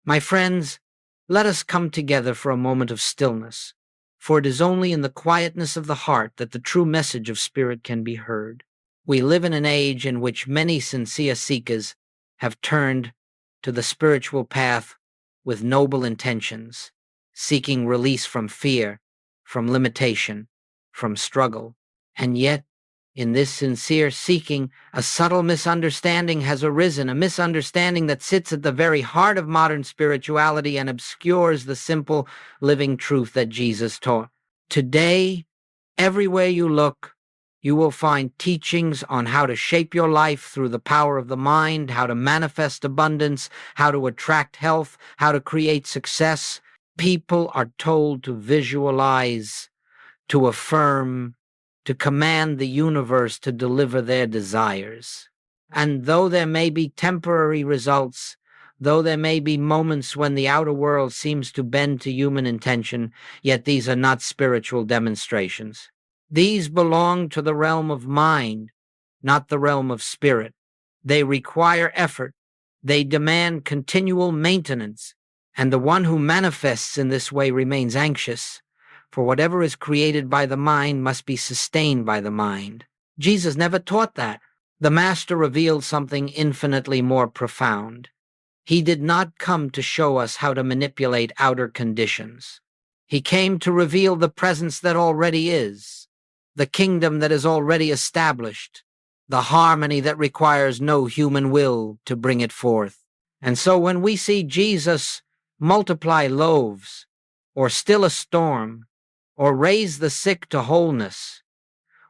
My friends, let us come together for a moment of stillness, for it is only in the quietness of the heart that the true message of spirit can be heard. We live in an age in which many sincere seekers have turned to the spiritual path with noble intentions, seeking release from fear, from limitation, from struggle. And yet, in this sincere seeking, a subtle misunderstanding has arisen, a misunderstanding that sits at the very heart of modern spirituality and obscures the simple living truth that Jesus taught. Today, everywhere you look, you will find teachings on how to shape your life through the power of the mind, how to manifest abundance, how to attract health, how to create success. People are told to visualize, to affirm, to command the universe to deliver their desires. And though there may be temporary results, though there may be moments when the outer world seems to bend to human intention, yet these are not spiritual demonstrations. These belong to the realm of mind, not the realm of spirit. They require effort. They demand continual maintenance. And the one who manifests in this way remains anxious, for whatever is created by the mind must be sustained by the mind. Jesus never taught that. The Master revealed something infinitely more profound. He did not come to show us how to manipulate outer conditions. He came to reveal the presence that already is, the kingdom that is already established, the harmony that requires no human will to bring it forth. And so when we see Jesus multiply loaves, or still a storm, or raise the sick to wholeness,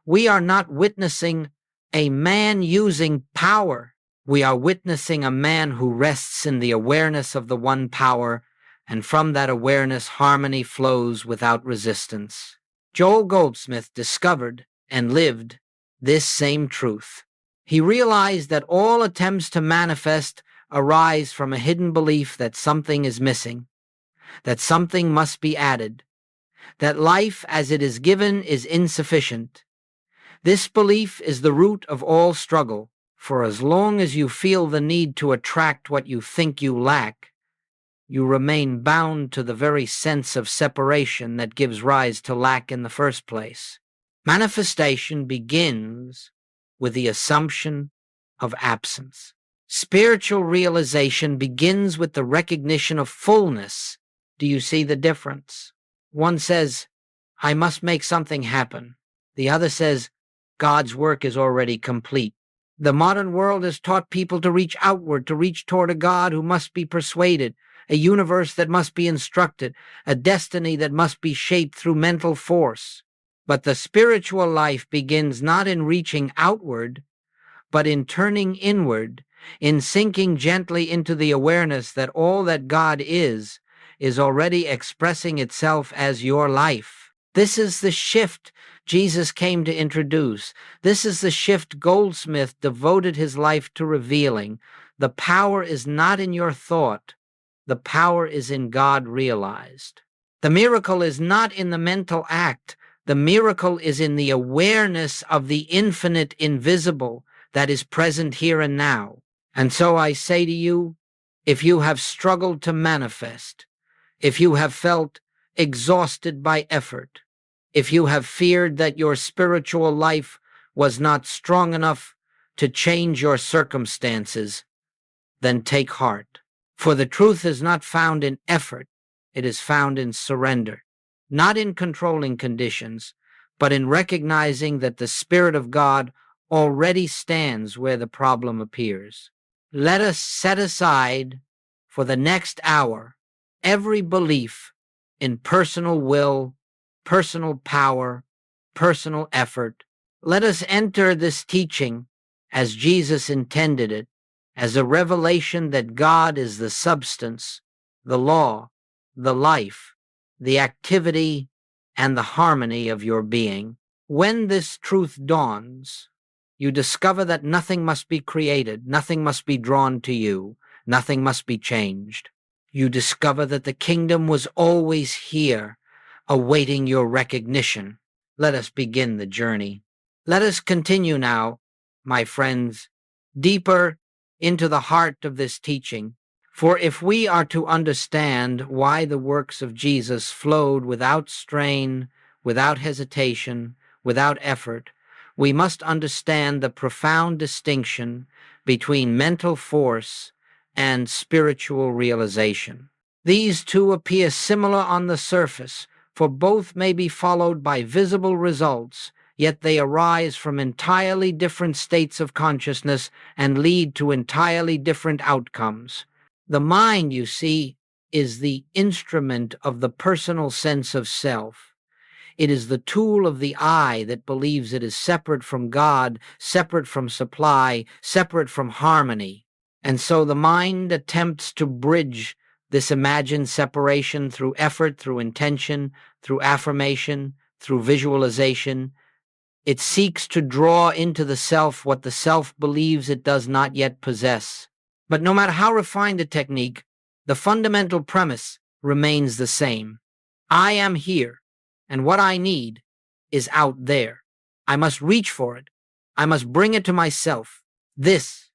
we are not witnessing a man using power. We are witnessing a man who rests in the awareness of the one power, and from that awareness harmony flows without resistance. Joel Goldsmith discovered and lived this same truth. He realized that all attempts to manifest arise from a hidden belief that something is missing, that something must be added, that life as it is given is insufficient. This belief is the root of all struggle, for as long as you feel the need to attract what you think you lack, you remain bound to the very sense of separation that gives rise to lack in the first place. Manifestation begins with the assumption of absence. Spiritual realization begins with the recognition of fullness. Do you see the difference? One says, I must make something happen. The other says, God's work is already complete. The modern world has taught people to reach outward, to reach toward a God who must be persuaded, a universe that must be instructed, a destiny that must be shaped through mental force. But the spiritual life begins not in reaching outward, but in turning inward, in sinking gently into the awareness that all that God is already expressing itself as your life. This is the shift Jesus came to introduce. This is the shift Goldsmith devoted his life to revealing. The power is not in your thought. The power is in God realized. The miracle is not in the mental act. The miracle is in the awareness of the infinite invisible that is present here and now. And so I say to you, if you have struggled to manifest, if you have felt exhausted by effort, if you have feared that your spiritual life was not strong enough to change your circumstances, then take heart. For the truth is not found in effort, it is found in surrender, not in controlling conditions, but in recognizing that the Spirit of God already stands where the problem appears. Let us set aside for the next hour every belief in personal will, personal power, personal effort. Let us enter this teaching as Jesus intended it, as a revelation that God is the substance, the law, the life, the activity, and the harmony of your being. When this truth dawns, you discover that nothing must be created, nothing must be drawn to you, nothing must be changed. You discover that the kingdom was always here, awaiting your recognition. Let us begin the journey. Let us continue now, my friends, deeper into the heart of this teaching, For if we are to understand why the works of Jesus flowed without strain, without hesitation, without effort, we must understand the profound distinction between mental force and spiritual realization. These two appear similar on the surface, for both may be followed by visible results, yet they arise from entirely different states of consciousness and lead to entirely different outcomes. The mind, you see, is the instrument of the personal sense of self. It is the tool of the I that believes it is separate from God, separate from supply, separate from harmony. And so the mind attempts to bridge this imagined separation through effort, through intention, through affirmation, through visualization. It seeks to draw into the self what the self believes it does not yet possess. But no matter how refined the technique, the fundamental premise remains the same. I am here, and what I need is out there. I must reach for it. I must bring it to myself. This,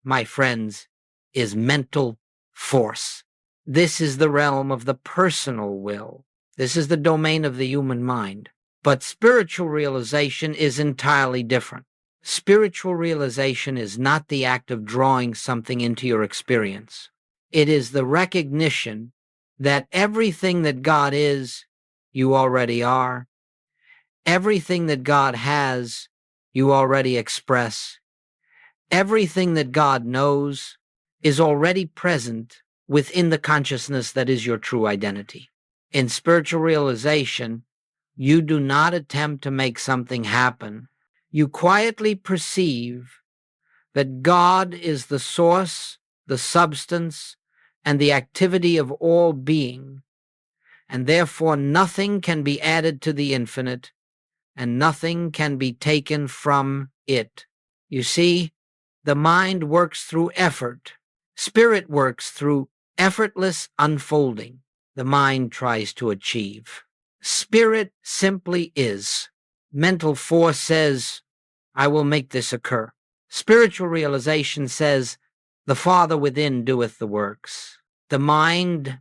my friends, is mental force. This is the realm of the personal will. This is the domain of the human mind. But spiritual realization is entirely different. Spiritual realization is not the act of drawing something into your experience. It is the recognition that everything that God is, you already are. Everything that God has, you already express. Everything that God knows is already present within the consciousness that is your true identity. In spiritual realization, you do not attempt to make something happen. You quietly perceive that God is the source, the substance, and the activity of all being, and therefore nothing can be added to the infinite, and nothing can be taken from it. You see, the mind works through effort. Spirit works through effortless unfolding. The mind tries to achieve. Spirit simply is. Mental force says, I will make this occur. Spiritual realization says, the Father within doeth the works. The mind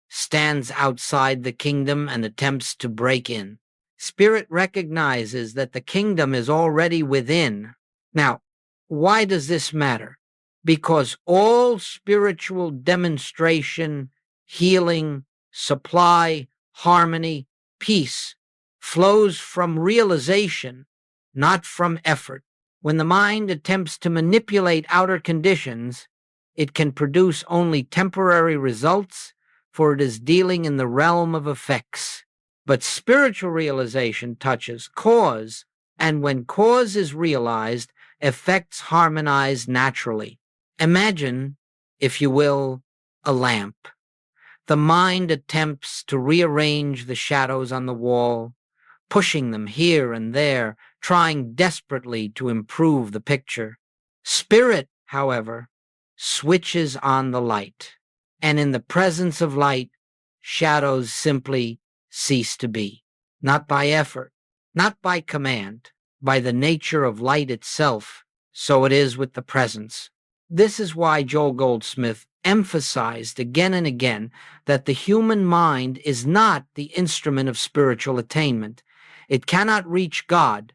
stands outside the kingdom and attempts to break in. Spirit recognizes that the kingdom is already within. Now, why does this matter? Because all spiritual demonstration, healing, supply, harmony, peace flows from realization, not from effort. When the mind attempts to manipulate outer conditions, it can produce only temporary results, for it is dealing in the realm of effects. But spiritual realization touches cause, and when cause is realized, effects harmonize naturally. Imagine, if you will, a lamp. The mind attempts to rearrange the shadows on the wall, pushing them here and there, trying desperately to improve the picture. Spirit, however, switches on the light, and in the presence of light, shadows simply cease to be. Not by effort, not by command, by the nature of light itself. So it is with the presence. This is why Joel Goldsmith emphasized again and again that the human mind is not the instrument of spiritual attainment. It cannot reach God.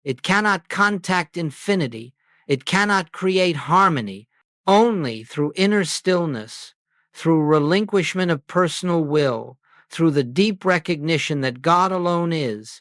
It cannot contact infinity. It cannot create harmony. Only through inner stillness, through relinquishment of personal will, through the deep recognition that God alone is,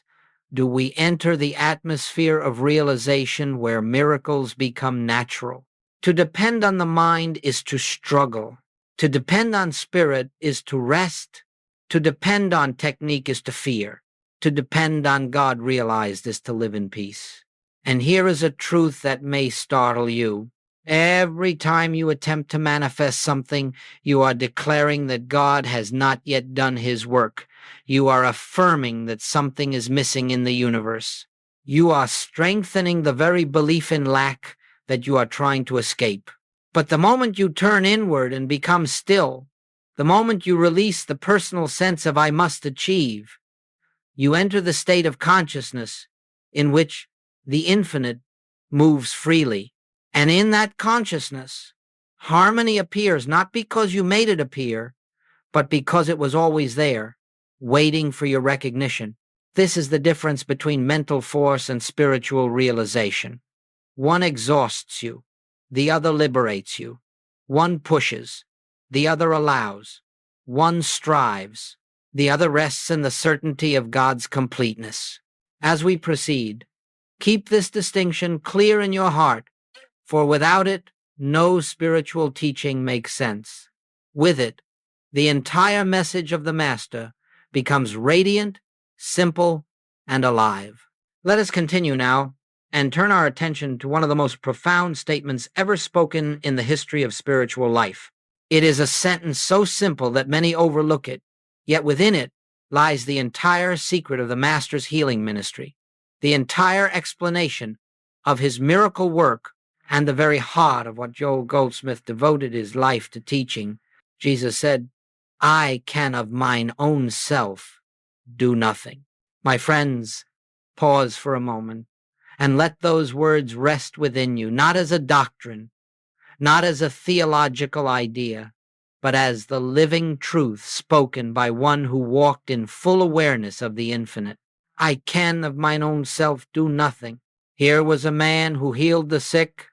do we enter the atmosphere of realization where miracles become natural. To depend on the mind is to struggle. To depend on spirit is to rest. To depend on technique is to fear. To depend on God realized is to live in peace. And here is a truth that may startle you. Every time you attempt to manifest something, you are declaring that God has not yet done his work. You are affirming that something is missing in the universe. You are strengthening the very belief in lack that you are trying to escape. But the moment you turn inward and become still, the moment you release the personal sense of I must achieve, you enter the state of consciousness in which the infinite moves freely. And in that consciousness, Harmony appears not because you made it appear, but because it was always there, waiting for your recognition. This is the difference between mental force and spiritual realization. One exhausts you, the other liberates you. One pushes, the other allows. One strives, the other rests in the certainty of God's completeness. As we proceed, keep this distinction clear in your heart, for without it, no spiritual teaching makes sense. With it, the entire message of the Master becomes radiant, simple, and alive. Let us continue now and turn our attention to one of the most profound statements ever spoken in the history of spiritual life. It is a sentence so simple that many overlook it, yet within it lies the entire secret of the Master's healing ministry, the entire explanation of his miracle work, and the very heart of what Joel Goldsmith devoted his life to teaching. Jesus said, "I can of mine own self do nothing." My friends, pause for a moment and let those words rest within you, not as a doctrine, not as a theological idea, but as the living truth spoken by one who walked in full awareness of the infinite. I can of mine own self do nothing. Here was a man who healed the sick,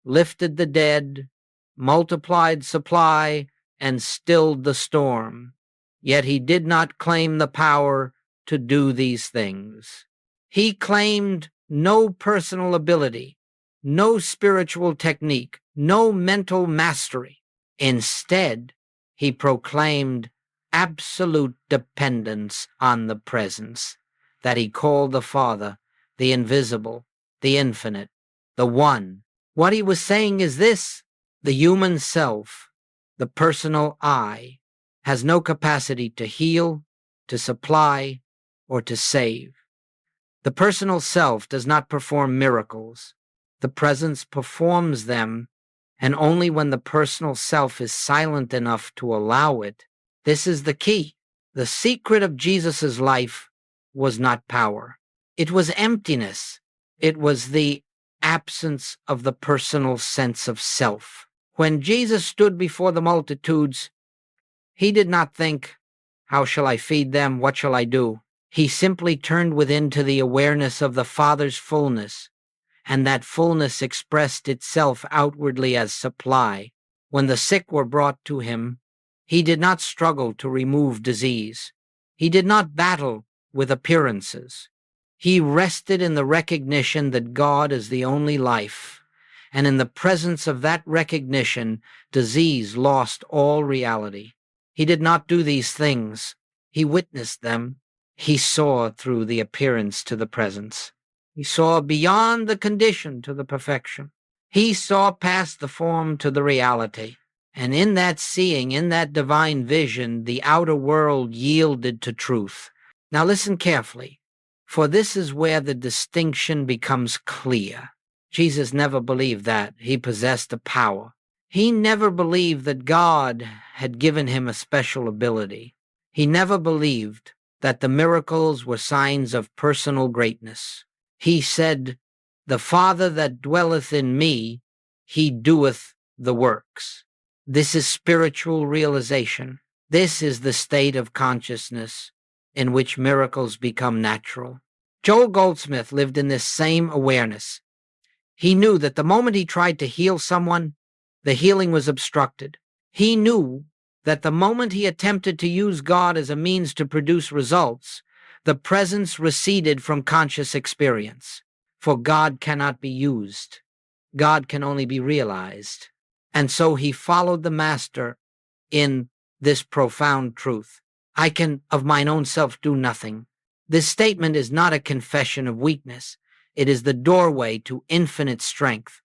lifted the dead, multiplied supply, and stilled the storm. Yet he did not claim the power to do these things. He claimed no personal ability, no spiritual technique, no mental mastery. Instead, he proclaimed absolute dependence on the presence that he called the Father, the invisible, the infinite, the one. What he was saying is this: the human self, the personal I, has no capacity to heal, to supply, or to save. The personal self does not perform miracles. The presence performs them, and only when the personal self is silent enough to allow it. This is the key. The secret of Jesus' life was not power. It was emptiness. It was the absence of the personal sense of self. When Jesus stood before the multitudes, he did not think, "How shall I feed them? What shall I do?" He simply turned within to the awareness of the Father's fullness, and that fullness expressed itself outwardly as supply. When the sick were brought to him, he did not struggle to remove disease. He did not battle with appearances. He rested in the recognition that God is the only life, and in the presence of that recognition, disease lost all reality. He did not do these things. He witnessed them. He saw through the appearance to the presence. He saw beyond the condition to the perfection. He saw past the form to the reality. And in that seeing, in that divine vision, the outer world yielded to truth. Now listen carefully, for this is where the distinction becomes clear. Jesus never believed that he possessed a power. He never believed that God had given him a special ability. He never believed that the miracles were signs of personal greatness. He said, "The Father that dwelleth in me, he doeth the works." This is spiritual realization. This is the state of consciousness in which miracles become natural. Joel Goldsmith lived in this same awareness. He knew that the moment he tried to heal someone, the healing was obstructed. He knew that the moment he attempted to use God as a means to produce results, the presence receded from conscious experience. For God cannot be used. God can only be realized. And so he followed the Master in this profound truth. I can of mine own self do nothing. This statement is not a confession of weakness. It is the doorway to infinite strength.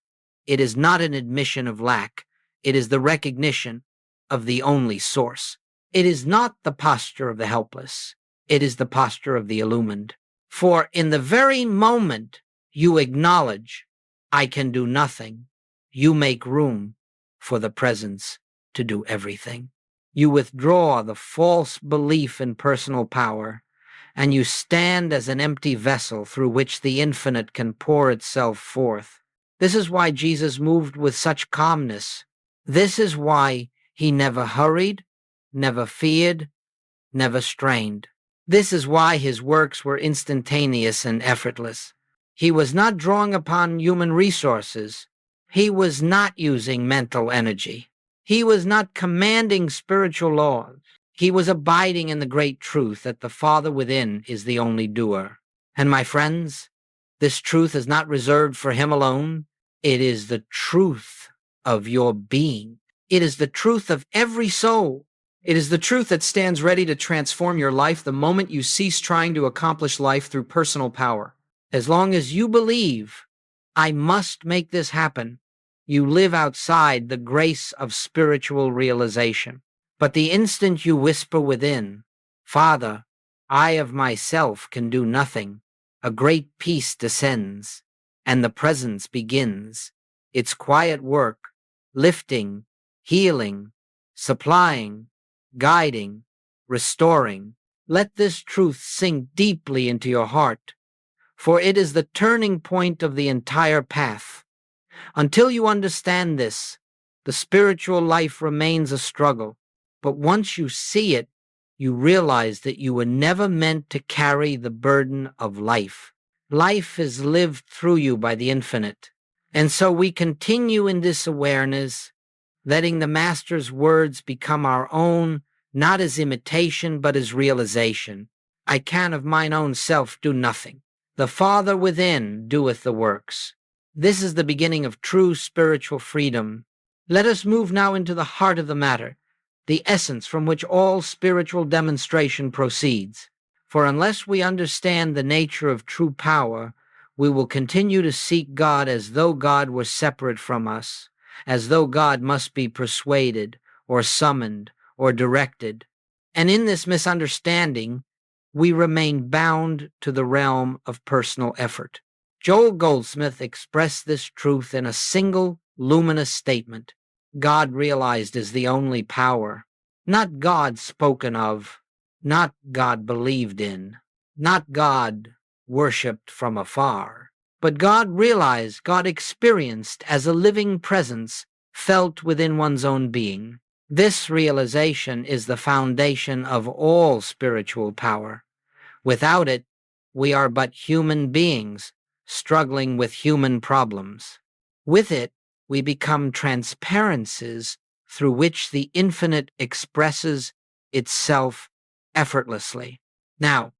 It is not an admission of lack. It is the recognition of the only source. It is not the posture of the helpless. It is the posture of the illumined. For in the very moment you acknowledge, "I can do nothing," you make room for the presence to do everything. You withdraw the false belief in personal power, and you stand as an empty vessel through which the infinite can pour itself forth. This is why Jesus moved with such calmness. This is why he never hurried, never feared, never strained. This is why his works were instantaneous and effortless. He was not drawing upon human resources. He was not using mental energy. He was not commanding spiritual laws. He was abiding in the great truth that the Father within is the only doer. And my friends, this truth is not reserved for him alone. It is the truth of your being. It is the truth of every soul. It is the truth that stands ready to transform your life the moment you cease trying to accomplish life through personal power. As long as you believe, I must make this happen, you live outside the grace of spiritual realization. But the instant you whisper within, Father, I of myself can do nothing, a great peace descends, and the presence begins. Its quiet work, lifting, healing, supplying, guiding, restoring. Let this truth sink deeply into your heart, for it is the turning point of the entire path. Until you understand this, the spiritual life remains a struggle, but once you see it, you realize that you were never meant to carry the burden of life. Life is lived through you by the infinite. And so we continue in this awareness, letting the Master's words become our own, not as imitation, but as realization. I can of mine own self do nothing. The Father within doeth the works. This is the beginning of true spiritual freedom. Let us move now into the heart of the matter, the essence from which all spiritual demonstration proceeds. For unless we understand the nature of true power, we will continue to seek God as though God were separate from us, as though God must be persuaded or summoned or directed. And in this misunderstanding, we remain bound to the realm of personal effort. Joel Goldsmith expressed this truth in a single luminous statement. God realized is the only power, not God spoken of, not God believed in, not God worshipped from afar, but God realized, God experienced as a living presence felt within one's own being. This realization is the foundation of all spiritual power. Without it, we are but human beings struggling with human problems. With it, we become transparencies through which the infinite expresses itself effortlessly. Now,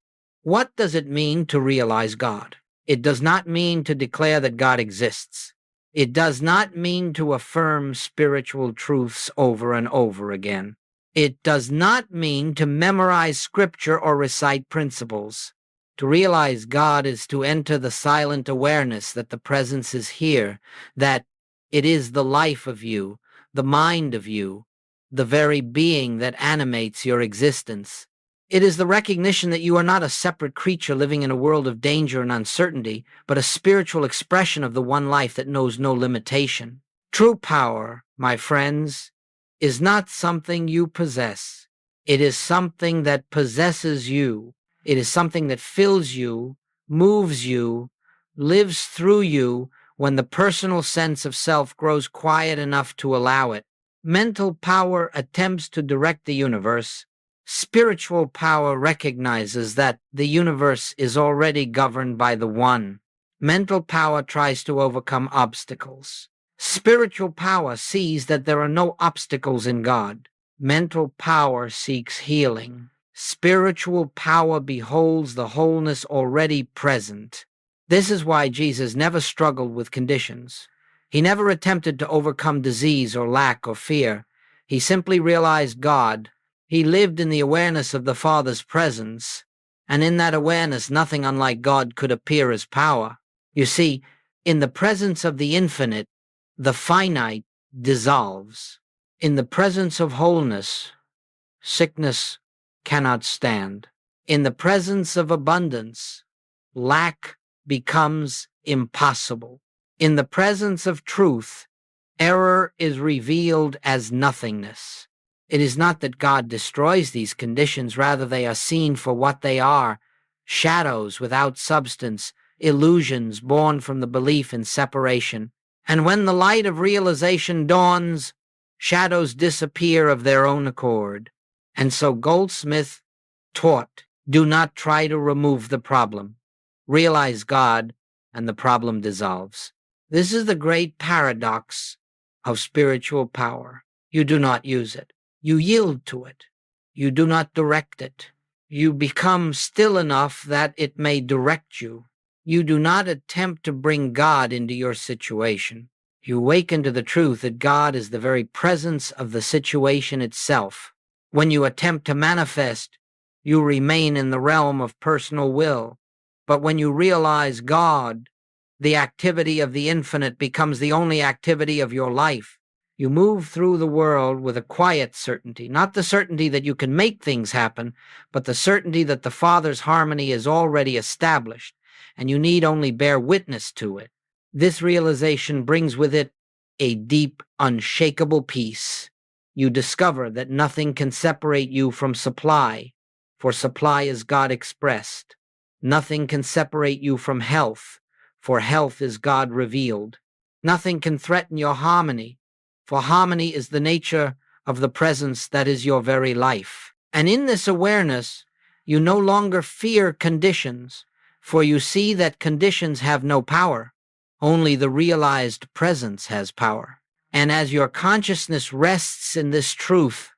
what does it mean to realize God? It does not mean to declare that God exists. It does not mean to affirm spiritual truths over and over again. It does not mean to memorize scripture or recite principles. To realize God is to enter the silent awareness that the presence is here, that it is the life of you, the mind of you, the very being that animates your existence. It is the recognition that you are not a separate creature living in a world of danger and uncertainty, but a spiritual expression of the one life that knows no limitation. True power, my friends, is not something you possess. It is something that possesses you. It is something that fills you, moves you, lives through you when the personal sense of self grows quiet enough to allow it. Mental power attempts to direct the universe. Spiritual power recognizes that the universe is already governed by the One. Mental power tries to overcome obstacles. Spiritual power sees that there are no obstacles in God. Mental power seeks healing. Spiritual power beholds the wholeness already present. This is why Jesus never struggled with conditions. He never attempted to overcome disease or lack or fear. He simply realized God. He lived in the awareness of the Father's presence, and in that awareness nothing unlike God could appear as power. You see, in the presence of the infinite, the finite dissolves. In the presence of wholeness, sickness cannot stand. In the presence of abundance, lack becomes impossible. In the presence of truth, error is revealed as nothingness. It is not that God destroys these conditions, rather they are seen for what they are, shadows without substance, illusions born from the belief in separation. And when the light of realization dawns, Shadows disappear of their own accord. And so Goldsmith taught, do not try to remove the problem. Realize God, and the problem dissolves. This is the great paradox of spiritual power. You do not use it. You yield to it. You do not direct it. You become still enough that it may direct you. You do not attempt to bring God into your situation. You awaken to the truth that God is the very presence of the situation itself. When you attempt to manifest, you remain in the realm of personal will. But when you realize God, the activity of the infinite becomes the only activity of your life. You move through the world with a quiet certainty, not the certainty that you can make things happen, but the certainty that the Father's harmony is already established, and you need only bear witness to it. This realization brings with it a deep, unshakable peace. You discover that nothing can separate you from supply, for supply is God expressed. Nothing can separate you from health, for health is God revealed. Nothing can threaten your harmony, for harmony is the nature of the presence that is your very life. And in this awareness, you no longer fear conditions, for you see that conditions have no power. Only the realized presence has power. And as your consciousness rests in this truth,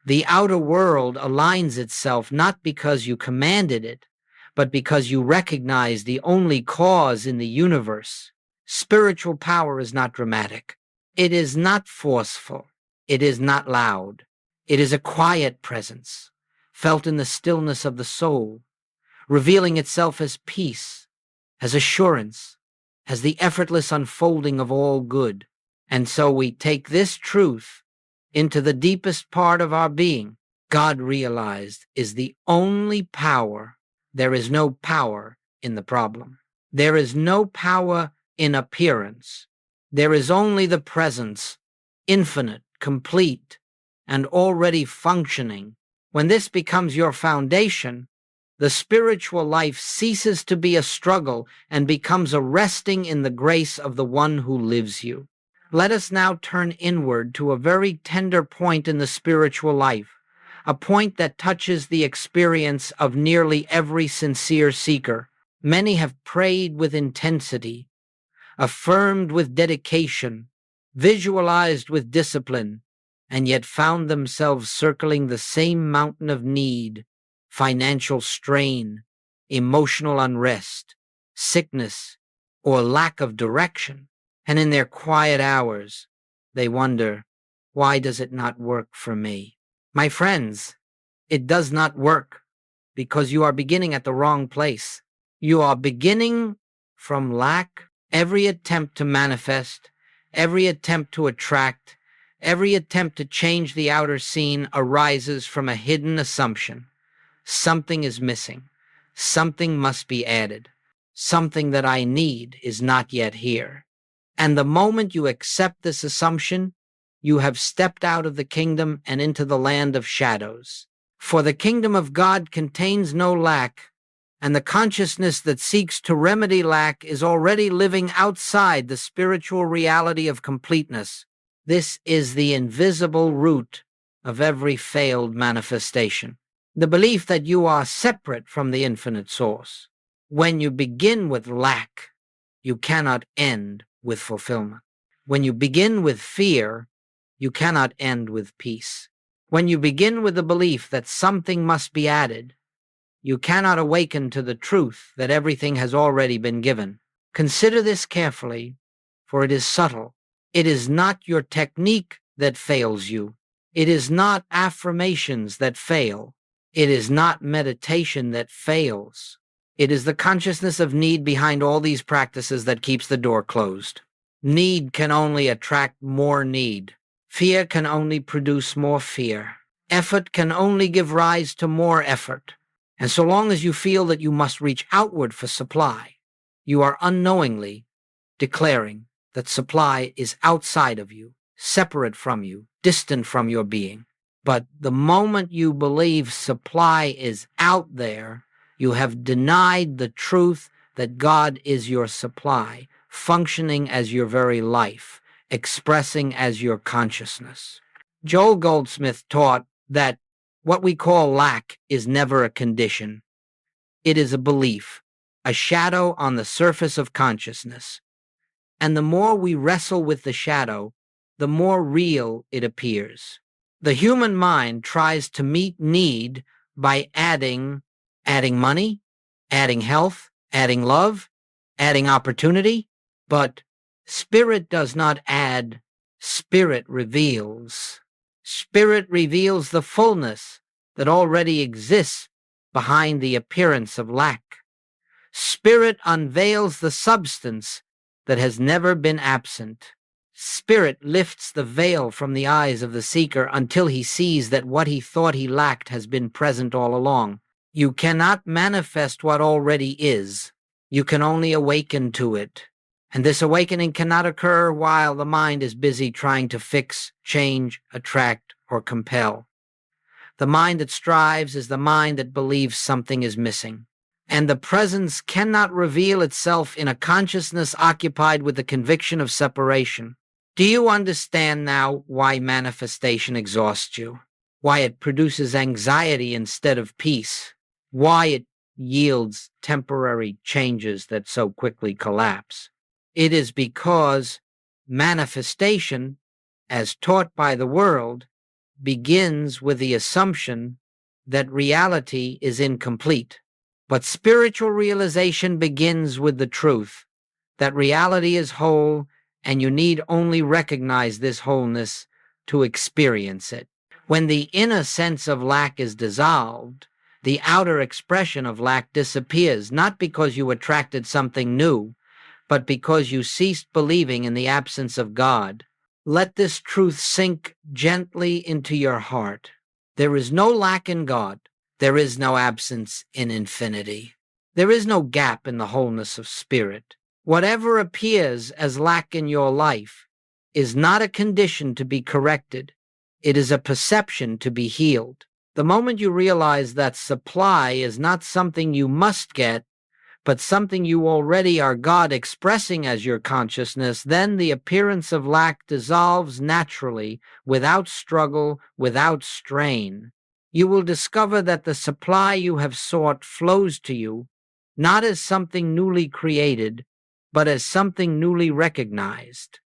the outer world aligns itself not because you commanded it, but because you recognize the only cause in the universe. Spiritual power is not dramatic. It is not forceful. It is not loud. It is a quiet presence, felt in the stillness of the soul, revealing itself as peace, as assurance, as the effortless unfolding of all good. And so we take this truth into the deepest part of our being. God realized is the only power. There is no power in the problem. There is no power in appearance. There is only the presence, infinite, complete, and already functioning. When this becomes your foundation, the spiritual life ceases to be a struggle and becomes a resting in the grace of the one who lives you. Let us now turn inward to a very tender point in the spiritual life, a point that touches the experience of nearly every sincere seeker. Many have prayed with intensity, affirmed with dedication, visualized with discipline, and yet found themselves circling the same mountain of need, financial strain, emotional unrest, sickness, or lack of direction. And in their quiet hours, they wonder, why does it not work for me? My friends, it does not work because you are beginning at the wrong place. You are beginning from lack. Every attempt to manifest, every attempt to attract, every attempt to change the outer scene arises from a hidden assumption. Something is missing. Something must be added. Something that I need is not yet here. And the moment you accept this assumption, you have stepped out of the kingdom and into the land of shadows. For the kingdom of God contains no lack, and the consciousness that seeks to remedy lack is already living outside the spiritual reality of completeness. This is the invisible root of every failed manifestation. The belief that you are separate from the infinite source. When you begin with lack, you cannot end with fulfillment. When you begin with fear, you cannot end with peace. When you begin with the belief that something must be added, you cannot awaken to the truth that everything has already been given. Consider this carefully, for it is subtle. It is not your technique that fails you. It is not affirmations that fail. It is not meditation that fails. It is the consciousness of need behind all these practices that keeps the door closed. Need can only attract more need. Fear can only produce more fear. Effort can only give rise to more effort. And so long as you feel that you must reach outward for supply, you are unknowingly declaring that supply is outside of you, separate from you, distant from your being. But the moment you believe supply is out there, you have denied the truth that God is your supply, functioning as your very life. expressing as your consciousness. Joel Goldsmith taught that what we call lack is never a condition. It is a belief, a shadow on the surface of consciousness. And the more we wrestle with the shadow, the more real it appears. The human mind tries to meet need by adding money, adding health, adding love, adding opportunity, but spirit does not add, spirit reveals. Spirit reveals the fullness that already exists behind the appearance of lack. Spirit unveils the substance that has never been absent. Spirit lifts the veil from the eyes of the seeker until he sees that what he thought he lacked has been present all along. You cannot manifest what already is. You can only awaken to it. And this awakening cannot occur while the mind is busy trying to fix, change, attract, or compel. The mind that strives is the mind that believes something is missing. And the presence cannot reveal itself in a consciousness occupied with the conviction of separation. Do you understand now why manifestation exhausts you? Why it produces anxiety instead of peace? Why it yields temporary changes that so quickly collapse? It is because manifestation, as taught by the world, begins with the assumption that reality is incomplete. But spiritual realization begins with the truth that reality is whole, and you need only recognize this wholeness to experience it. When the inner sense of lack is dissolved, the outer expression of lack disappears, not because you attracted something new, but because you ceased believing in the absence of God. Let this truth sink gently into your heart. There is no lack in God. There is no absence in infinity. There is no gap in the wholeness of spirit. Whatever appears as lack in your life is not a condition to be corrected. It is a perception to be healed. The moment you realize that supply is not something you must get, but something you already are God expressing as your consciousness, then the appearance of lack dissolves naturally, without struggle, without strain. You will discover that the supply you have sought flows to you, not as something newly created, but as something newly recognized.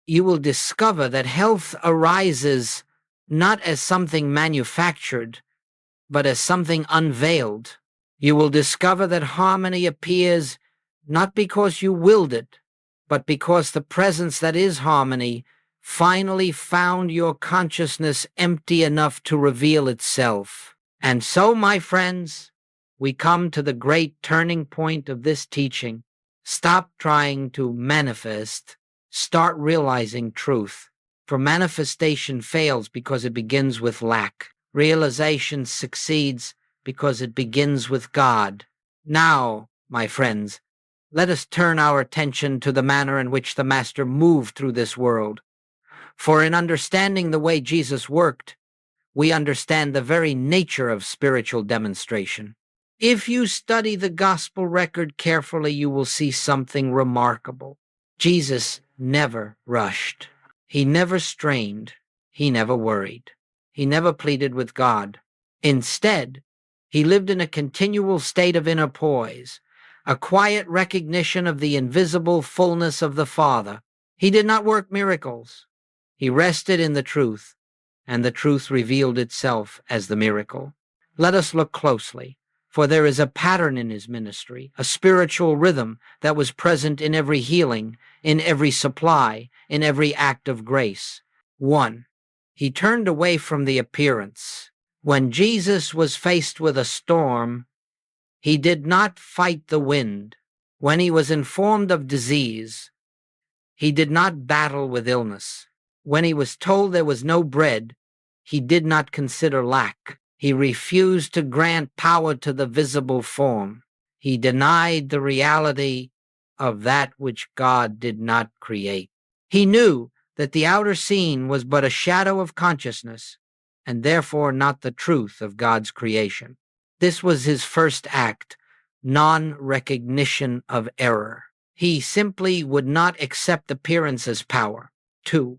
You will discover that health arises not as something manufactured, but as something unveiled. You will discover that harmony appears not because you willed it, but because the presence that is harmony finally found your consciousness empty enough to reveal itself. And so, my friends, we come to the great turning point of this teaching. Stop trying to manifest. Start realizing truth. For manifestation fails because it begins with lack. Realization succeeds because it begins with God. Now, my friends, let us turn our attention to the manner in which the Master moved through this world. For in understanding the way Jesus worked, we understand the very nature of spiritual demonstration. If you study the gospel record carefully, you will see something remarkable. Jesus never rushed. He never strained. He never worried. He never pleaded with God. Instead, he lived in a continual state of inner poise, a quiet recognition of the invisible fullness of the Father. He did not work miracles. He rested in the truth, and the truth revealed itself as the miracle. Let us look closely, for there is a pattern in his ministry, a spiritual rhythm that was present in every healing, in every supply, in every act of grace. 1. He turned away from the appearance. When Jesus was faced with a storm, he did not fight the wind. When he was informed of disease, he did not battle with illness. When he was told there was no bread, he did not consider lack. He refused to grant power to the visible form. He denied the reality of that which God did not create. He knew that the outer scene was but a shadow of consciousness, and therefore not the truth of God's creation. This was his first act, non-recognition of error. He simply would not accept appearance as power. 2.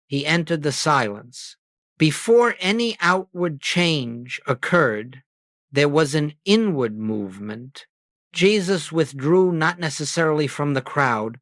He entered the silence. Before any outward change occurred, there was an inward movement. Jesus withdrew not necessarily from the crowd,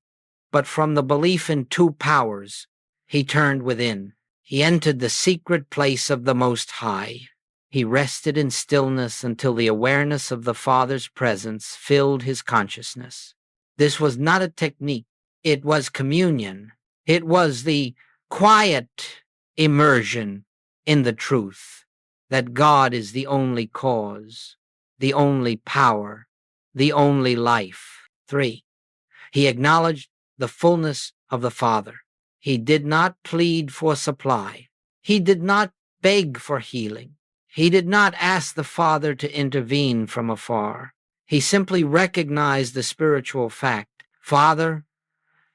but from the belief in two powers. He turned within. He entered the secret place of the Most High. He rested in stillness until the awareness of the Father's presence filled his consciousness. This was not a technique. It was communion. It was the quiet immersion in the truth that God is the only cause, the only power, the only life. 3. He acknowledged the fullness of the Father. He did not plead for supply. He did not beg for healing. He did not ask the Father to intervene from afar. He simply recognized the spiritual fact. Father,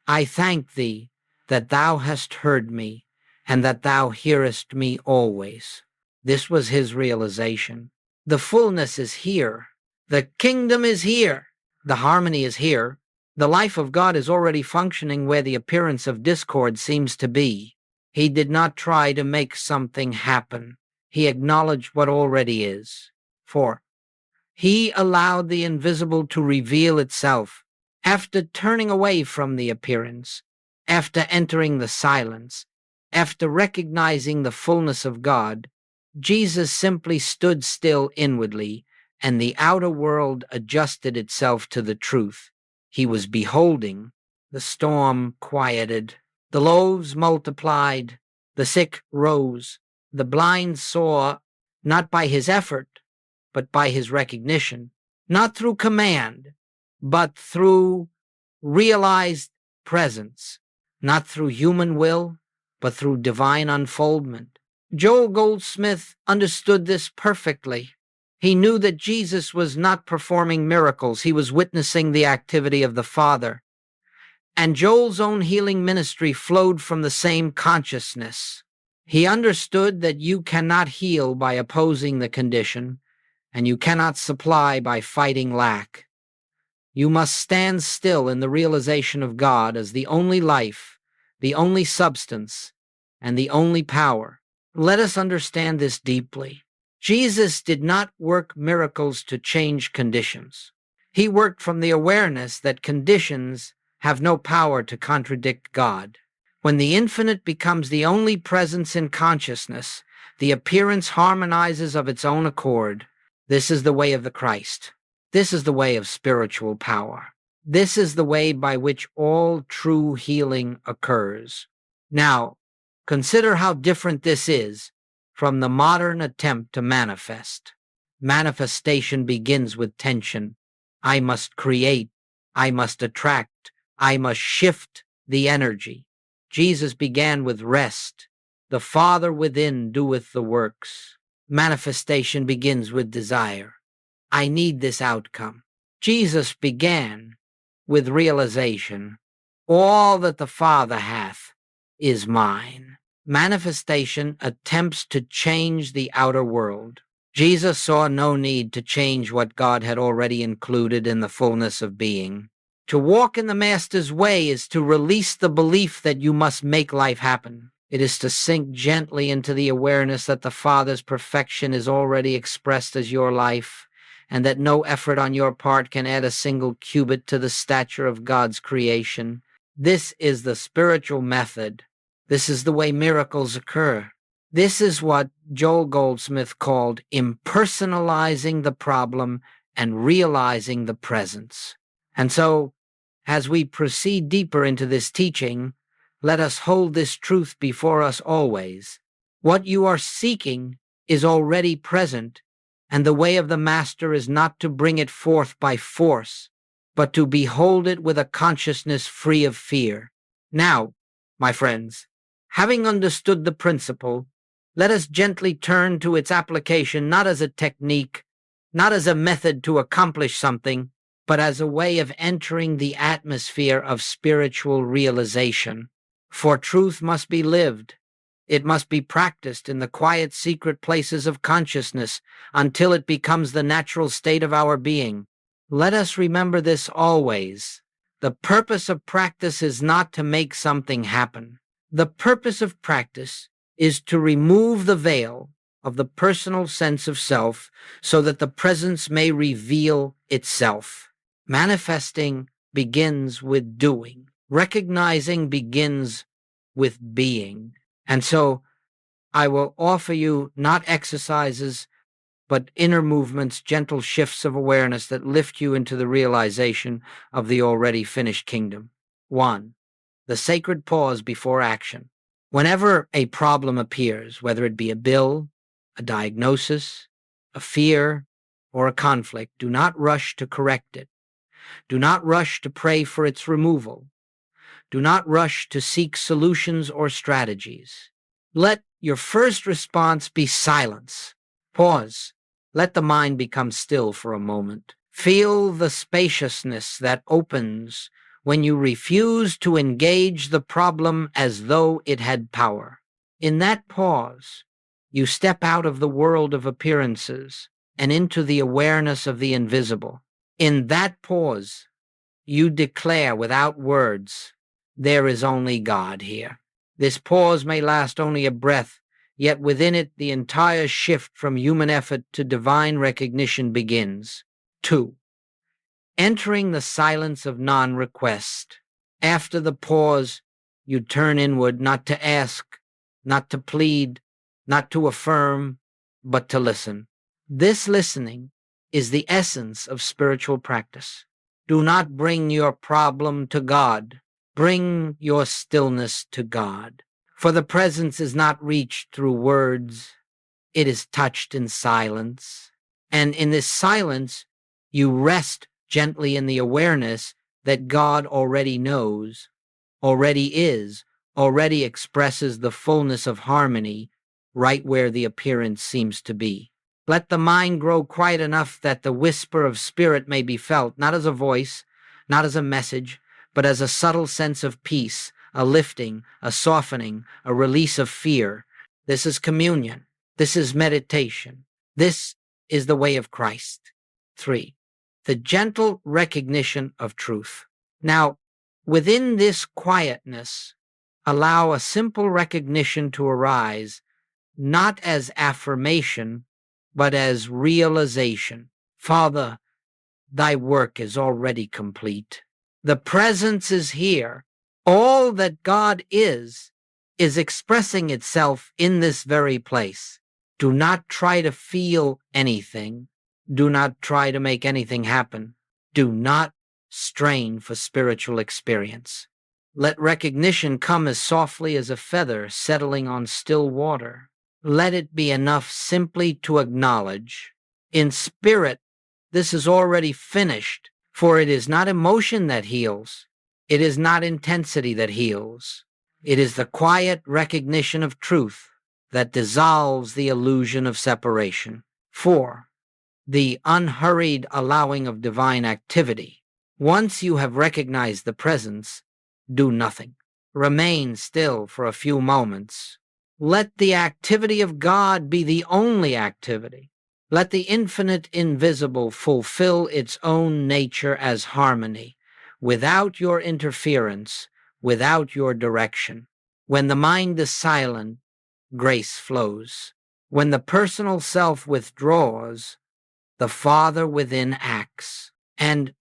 I thank thee that thou hast heard me and that thou hearest me always. This was his realization. The fullness is here. The kingdom is here. The harmony is here. The life of God is already functioning where the appearance of discord seems to be. He did not try to make something happen. He acknowledged what already is. 4. He allowed the invisible to reveal itself. After turning away from the appearance, after entering the silence, after recognizing the fullness of God, Jesus simply stood still inwardly, and the outer world adjusted itself to the truth. He was beholding. The storm quieted. The loaves multiplied. The sick rose. The blind saw, not by his effort, but by his recognition, not through command, but through realized presence, not through human will, but through divine unfoldment. Joel Goldsmith understood this perfectly. He knew that Jesus was not performing miracles. He was witnessing the activity of the Father. And Joel's own healing ministry flowed from the same consciousness. He understood that you cannot heal by opposing the condition, and you cannot supply by fighting lack. You must stand still in the realization of God as the only life, the only substance, and the only power. Let us understand this deeply. Jesus did not work miracles to change conditions. He worked from the awareness that conditions have no power to contradict God. When the infinite becomes the only presence in consciousness, the appearance harmonizes of its own accord. This is the way of the Christ. This is the way of spiritual power. This is the way by which all true healing occurs. Now, consider how different this is from the modern attempt to manifest. Manifestation begins with tension. I must create. I must attract. I must shift the energy. Jesus began with rest. The Father within doeth the works. Manifestation begins with desire. I need this outcome. Jesus began with realization. All that the Father hath is mine. Manifestation attempts to change the outer world. Jesus saw no need to change what God had already included in the fullness of being. To walk in the Master's way is to release the belief that you must make life happen. It is to sink gently into the awareness that the Father's perfection is already expressed as your life, and that no effort on your part can add a single cubit to the stature of God's creation. This is the spiritual method. This is the way miracles occur. This is what Joel Goldsmith called impersonalizing the problem and realizing the presence. And so, as we proceed deeper into this teaching, let us hold this truth before us always. What you are seeking is already present, and the way of the Master is not to bring it forth by force, but to behold it with a consciousness free of fear. Now, my friends, having understood the principle, let us gently turn to its application not as a technique, not as a method to accomplish something, but as a way of entering the atmosphere of spiritual realization. For truth must be lived. It must be practiced in the quiet, secret places of consciousness until it becomes the natural state of our being. Let us remember this always. The purpose of practice is not to make something happen. The purpose of practice is to remove the veil of the personal sense of self so that the presence may reveal itself. Manifesting begins with doing. Recognizing begins with being. And so I will offer you not exercises, but inner movements, gentle shifts of awareness that lift you into the realization of the already finished kingdom. 1. The sacred pause before action. Whenever a problem appears, whether it be a bill, a diagnosis, a fear, or a conflict, do not rush to correct it. Do not rush to pray for its removal. Do not rush to seek solutions or strategies. Let your first response be silence. Pause. Let the mind become still for a moment. Feel the spaciousness that opens when you refuse to engage the problem as though it had power. In that pause, you step out of the world of appearances and into the awareness of the invisible. In that pause, you declare without words, there is only God here. This pause may last only a breath, yet within it the entire shift from human effort to divine recognition begins. 2. Entering the silence of non-request. After the pause, you turn inward, not to ask, not to plead, not to affirm, but to listen. This listening is the essence of spiritual practice. Do not bring your problem to God. Bring your stillness to God. For the presence is not reached through words. It is touched in silence. And in this silence, you rest gently in the awareness that God already knows, already is, already expresses the fullness of harmony right where the appearance seems to be. Let the mind grow quiet enough that the whisper of spirit may be felt, not as a voice, not as a message, but as a subtle sense of peace, a lifting, a softening, a release of fear. This is communion. This is meditation. This is the way of Christ. 3. The gentle recognition of truth. Now, within this quietness, allow a simple recognition to arise, not as affirmation, but as realization. Father, thy work is already complete. The presence is here. All that God is expressing itself in this very place. Do not try to feel anything. Do not try to make anything happen. Do not strain for spiritual experience. Let recognition come as softly as a feather settling on still water. Let it be enough simply to acknowledge. In spirit, this is already finished, for it is not emotion that heals. It is not intensity that heals. It is the quiet recognition of truth that dissolves the illusion of separation. 4. The unhurried allowing of divine activity. Once you have recognized the presence, do nothing. Remain still for a few moments. Let the activity of God be the only activity. Let the infinite invisible fulfill its own nature as harmony, without your interference, without your direction. When the mind is silent, grace flows. When the personal self withdraws, the Father within acts, and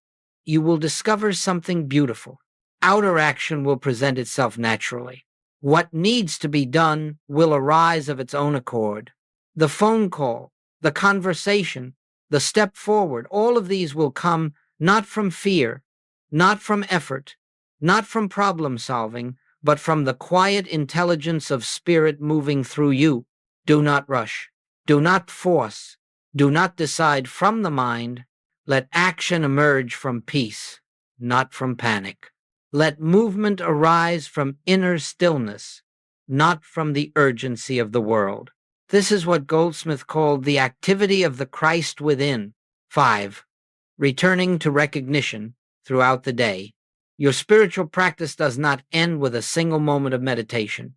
you will discover something beautiful. Outer action will present itself naturally. What needs to be done will arise of its own accord. The phone call, the conversation, the step forward, all of these will come not from fear, not from effort, not from problem solving, but from the quiet intelligence of spirit moving through you. Do not rush. Do not force. Do not decide from the mind. Let action emerge from peace, not from panic. Let movement arise from inner stillness, not from the urgency of the world. This is what Goldsmith called the activity of the Christ within. 5. Returning to recognition throughout the day. Your spiritual practice does not end with a single moment of meditation.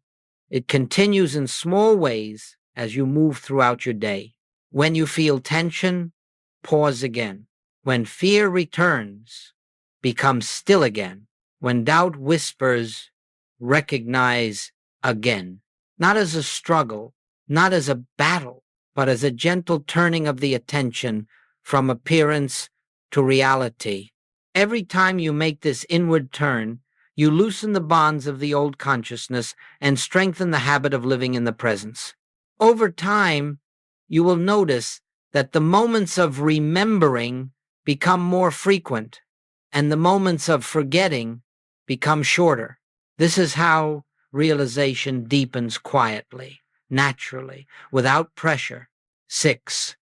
It continues in small ways as you move throughout your day. When you feel tension, pause again. When fear returns, become still again. When doubt whispers, recognize again, not as a struggle, not as a battle, but as a gentle turning of the attention from appearance to reality. Every time you make this inward turn, you loosen the bonds of the old consciousness and strengthen the habit of living in the presence. Over time, you will notice that the moments of remembering become more frequent and the moments of forgetting become shorter. This is how realization deepens quietly, naturally, without pressure. 6.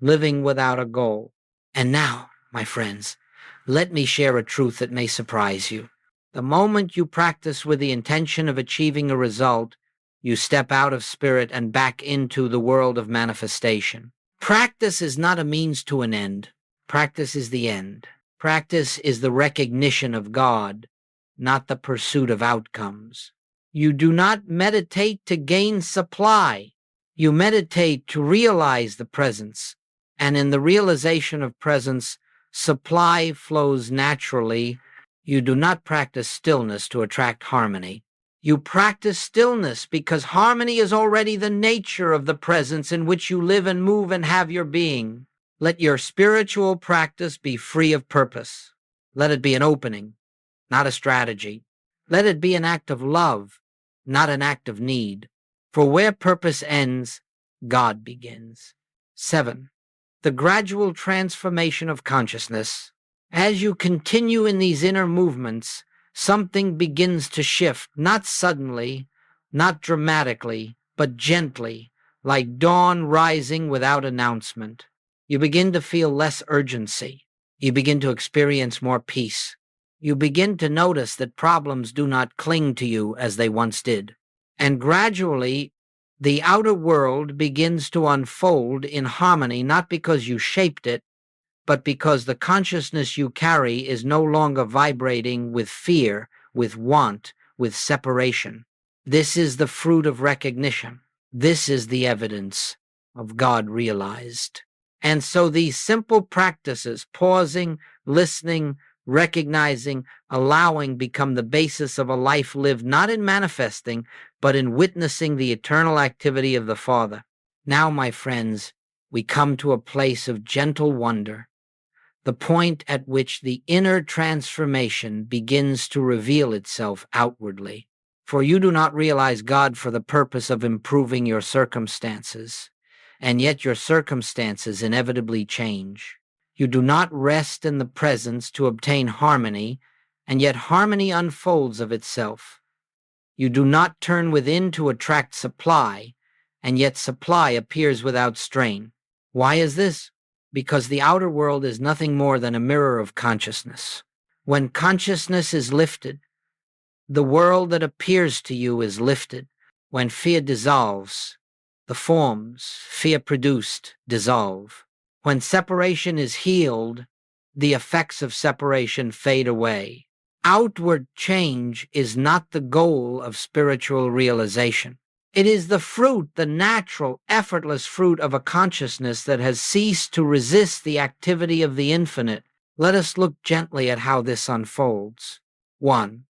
Living without a goal. And now, my friends, let me share a truth that may surprise you. The moment you practice with the intention of achieving a result, you step out of spirit and back into the world of manifestation. Practice is not a means to an end. Practice is the end. Practice is the recognition of God, not the pursuit of outcomes. You do not meditate to gain supply. You meditate to realize the presence, and in the realization of presence, supply flows naturally. You do not practice stillness to attract harmony. You practice stillness because harmony is already the nature of the presence in which you live and move and have your being. Let your spiritual practice be free of purpose. Let it be an opening, not a strategy. Let it be an act of love, not an act of need. For where purpose ends, God begins. 7. The gradual transformation of consciousness. As you continue in these inner movements, something begins to shift, not suddenly, not dramatically, but gently, like dawn rising without announcement. You begin to feel less urgency. You begin to experience more peace. You begin to notice that problems do not cling to you as they once did. And gradually, the outer world begins to unfold in harmony, not because you shaped it, but because the consciousness you carry is no longer vibrating with fear, with want, with separation. This is the fruit of recognition. This is the evidence of God realized. And so these simple practices, pausing, listening, recognizing, allowing, become the basis of a life lived not in manifesting, but in witnessing the eternal activity of the Father. Now, my friends, we come to a place of gentle wonder, the point at which the inner transformation begins to reveal itself outwardly. For you do not realize God for the purpose of improving your circumstances, and yet your circumstances inevitably change. You do not rest in the presence to obtain harmony, and yet harmony unfolds of itself. You do not turn within to attract supply, and yet supply appears without strain. Why is this? Because the outer world is nothing more than a mirror of consciousness. When consciousness is lifted, the world that appears to you is lifted. When fear dissolves, the forms fear produced dissolve. When separation is healed, the effects of separation fade away. Outward change is not the goal of spiritual realization. It is the fruit, the natural, effortless fruit of a consciousness that has ceased to resist the activity of the infinite. Let us look gently at how this unfolds. 1.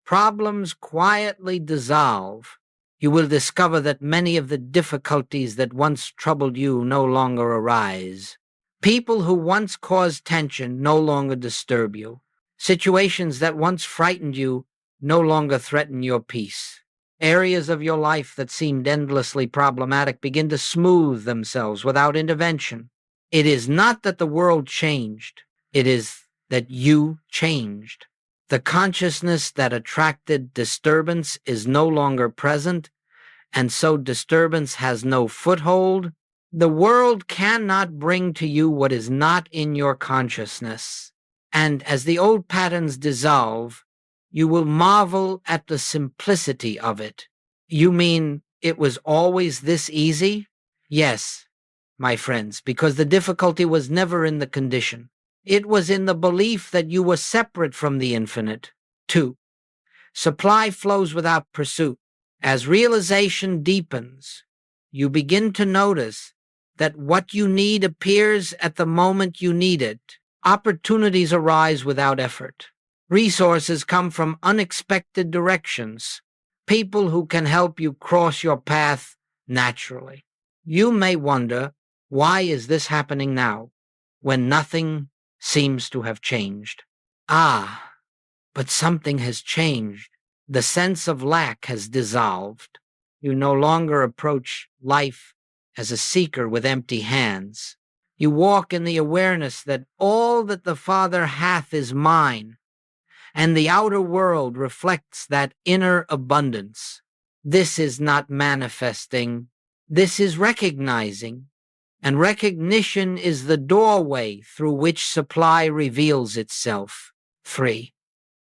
Problems quietly dissolve. You will discover that many of the difficulties that once troubled you no longer arise. People who once caused tension no longer disturb you. Situations that once frightened you no longer threaten your peace. Areas of your life that seemed endlessly problematic begin to smooth themselves without intervention. It is not that the world changed. It is that you changed. The consciousness that attracted disturbance is no longer present, and so disturbance has no foothold. The world cannot bring to you what is not in your consciousness. And as the old patterns dissolve, you will marvel at the simplicity of it. You mean it was always this easy? Yes, my friends, because the difficulty was never in the condition. It was in the belief that you were separate from the infinite. 2. Supply flows without pursuit. As realization deepens, you begin to notice that what you need appears at the moment you need it. Opportunities arise without effort. Resources come from unexpected directions. people who can help you cross your path naturally. You may wonder, why is this happening now, when nothing seems to have changed? Ah, but something has changed. The sense of lack has dissolved. You no longer approach life as a seeker with empty hands. You walk in the awareness that all that the Father hath is mine, and the outer world reflects that inner abundance. This is not manifesting, this is recognizing, and recognition is the doorway through which supply reveals itself. 3.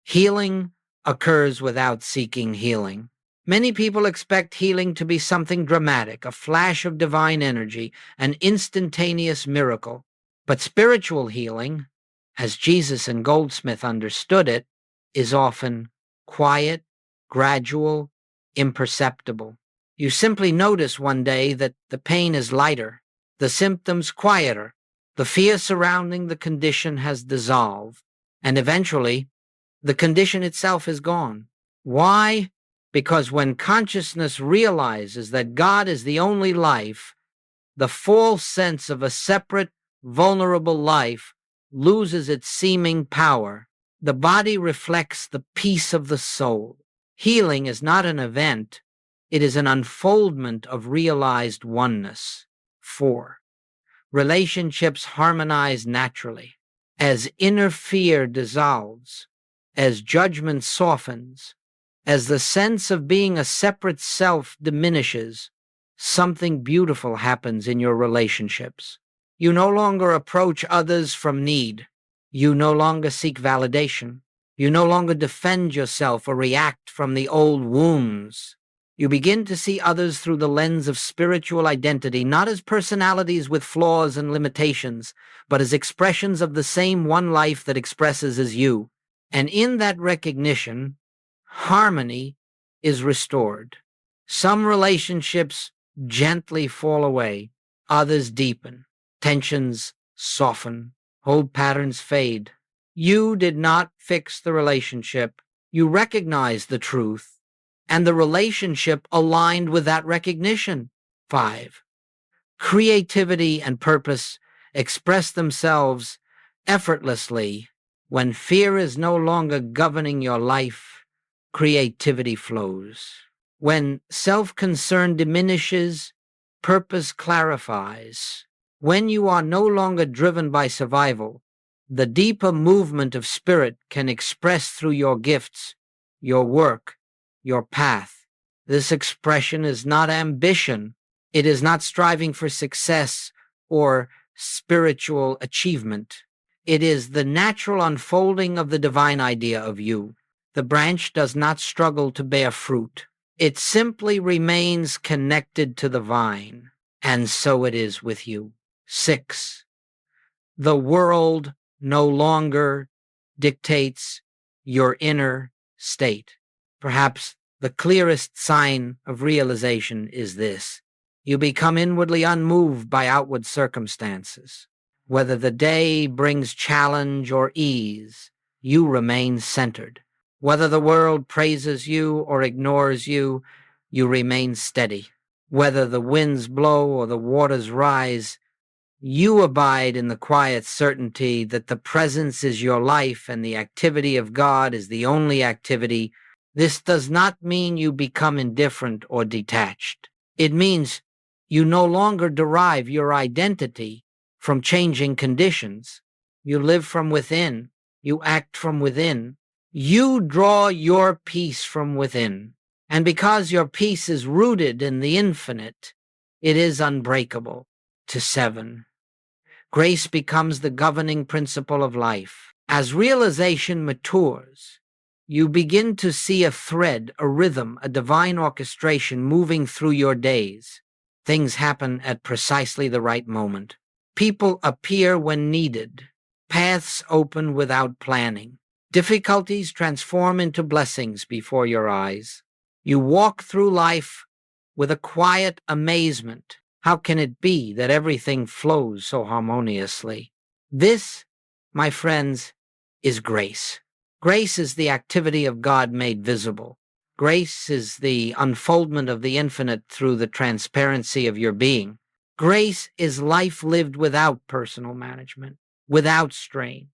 Healing occurs without seeking healing. Many people expect healing to be something dramatic, a flash of divine energy, an instantaneous miracle. But spiritual healing, as Jesus and Goldsmith understood it, is often quiet, gradual, imperceptible. You simply notice one day that the pain is lighter, the symptoms quieter, the fear surrounding the condition has dissolved, and eventually, the condition itself is gone. Why? Because when consciousness realizes that God is the only life, the false sense of a separate, vulnerable life loses its seeming power. The body reflects the peace of the soul. Healing is not an event, it is an unfoldment of realized oneness. 4. Relationships harmonize naturally. As inner fear dissolves, as judgment softens, as the sense of being a separate self diminishes, something beautiful happens in your relationships. You no longer approach others from need. You no longer seek validation. You no longer defend yourself or react from the old wounds. You begin to see others through the lens of spiritual identity, not as personalities with flaws and limitations, but as expressions of the same one life that expresses as you. And in that recognition, harmony is restored. Some relationships gently fall away, others deepen. Tensions soften, old patterns fade. You did not fix the relationship. You recognized the truth, and the relationship aligned with that recognition. 5. Creativity and purpose express themselves effortlessly. When fear is no longer governing your life, creativity flows. When self-concern diminishes, purpose clarifies. When you are no longer driven by survival, the deeper movement of spirit can express through your gifts, your work, your path. This expression is not ambition. It is not striving for success or spiritual achievement. It is the natural unfolding of the divine idea of you. The branch does not struggle to bear fruit. It simply remains connected to the vine, and so it is with you. 6. The world no longer dictates your inner state. Perhaps the clearest sign of realization is this: you become inwardly unmoved by outward circumstances. Whether the day brings challenge or ease, you remain centered. Whether the world praises you or ignores you, you remain steady. Whether the winds blow or the waters rise, you abide in the quiet certainty that the presence is your life and the activity of God is the only activity. This does not mean you become indifferent or detached. It means you no longer derive your identity from changing conditions. You live from within. You act from within. You draw your peace from within. And because your peace is rooted in the infinite, it is unbreakable. To 7. Grace becomes the governing principle of life. As realization matures, you begin to see a thread, a rhythm, a divine orchestration moving through your days. Things happen at precisely the right moment. People appear when needed. Paths open without planning. Difficulties transform into blessings before your eyes. You walk through life with a quiet amazement. How can it be that everything flows so harmoniously? This, my friends, is grace. Grace is the activity of God made visible. Grace is the unfoldment of the infinite through the transparency of your being. Grace is life lived without personal management, without strain,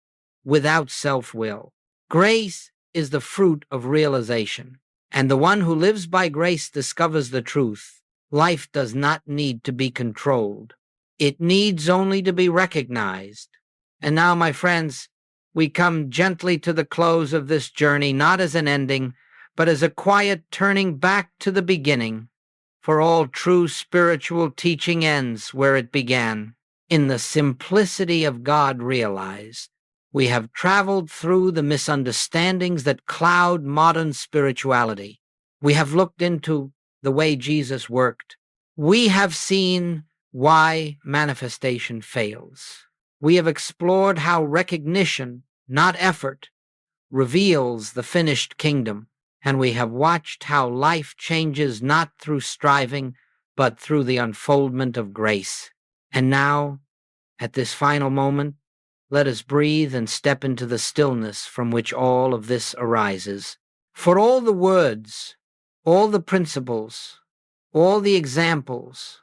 without self-will. Grace is the fruit of realization, and the one who lives by grace discovers the truth. Life does not need to be controlled. It needs only to be recognized. And now, my friends, we come gently to the close of this journey, not as an ending, but as a quiet turning back to the beginning. For all true spiritual teaching ends where it began, in the simplicity of God realized. We have traveled through the misunderstandings that cloud modern spirituality. We have looked into the way Jesus worked. We have seen why manifestation fails. We have explored how recognition, not effort, reveals the finished kingdom. And we have watched how life changes not through striving, but through the unfoldment of grace. And now, at this final moment, let us breathe and step into the stillness from which all of this arises. For all the words, all the principles, all the examples,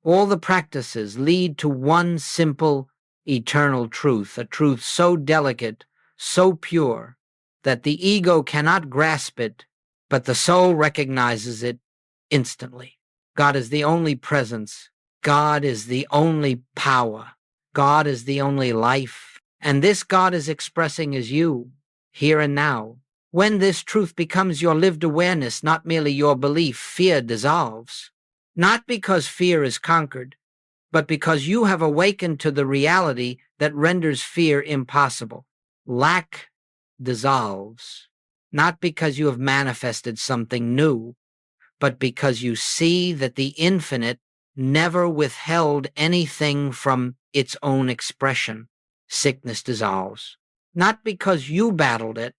all the practices lead to one simple, eternal truth, a truth so delicate, so pure, that the ego cannot grasp it, but the soul recognizes it instantly. God is the only presence. God is the only power. God is the only life. And this God is expressing as you, here and now. When this truth becomes your lived awareness, not merely your belief, fear dissolves. Not because fear is conquered, but because you have awakened to the reality that renders fear impossible. Lack dissolves, not because you have manifested something new, but because you see that the infinite never withheld anything from its own expression. Sickness dissolves, not because you battled it,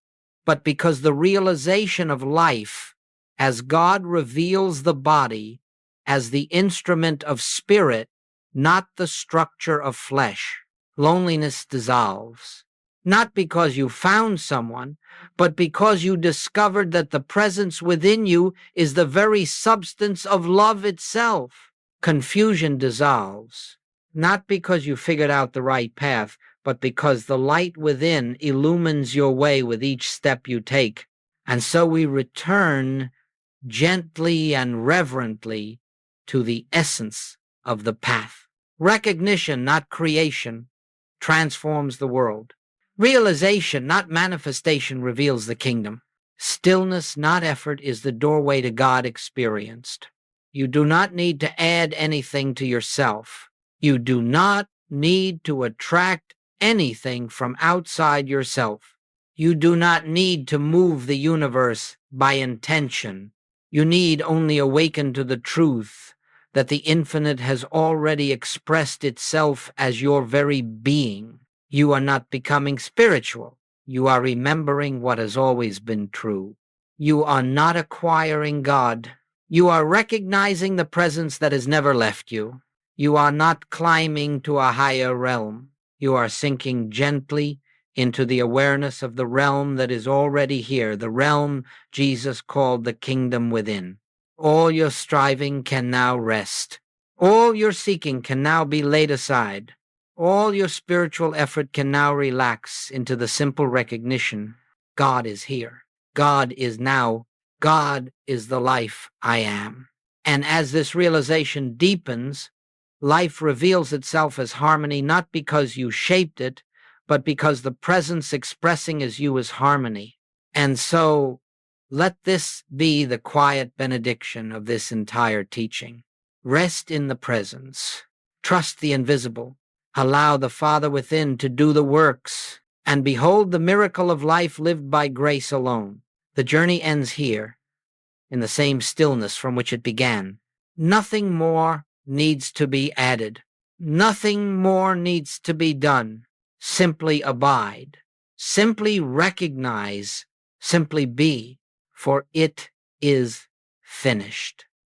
but because the realization of life, as God reveals the body as the instrument of spirit, not the structure of flesh. Loneliness dissolves, not because you found someone, but because you discovered that the presence within you is the very substance of love itself. Confusion dissolves, not because you figured out the right path, but because the light within illumines your way with each step you take. And so we return gently and reverently to the essence of the path. Recognition, not creation, transforms the world. Realization, not manifestation, reveals the kingdom. Stillness, not effort, is the doorway to God experienced. You do not need to add anything to yourself. You do not need to attract anything from outside yourself. You do not need to move the universe by intention. You need only awaken to the truth that the infinite has already expressed itself as your very being. You are not becoming spiritual. You are remembering what has always been true. You are not acquiring God. You are recognizing the presence that has never left you. You are not climbing to a higher realm. You are sinking gently into the awareness of the realm that is already here, the realm Jesus called the kingdom within. All your striving can now rest. All your seeking can now be laid aside. All your spiritual effort can now relax into the simple recognition: God is here. God is now. God is the life I am. And as this realization deepens, life reveals itself as harmony, not because you shaped it, but because the presence expressing as you is harmony. And so let this be the quiet benediction of this entire teaching. Rest in the presence. Trust the invisible. Allow the Father within to do the works, and behold the miracle of life lived by grace alone. The journey ends here, in the same stillness from which it began. Nothing more needs to be added. Nothing more needs to be done. Simply abide. Simply recognize. Simply be, for it is finished.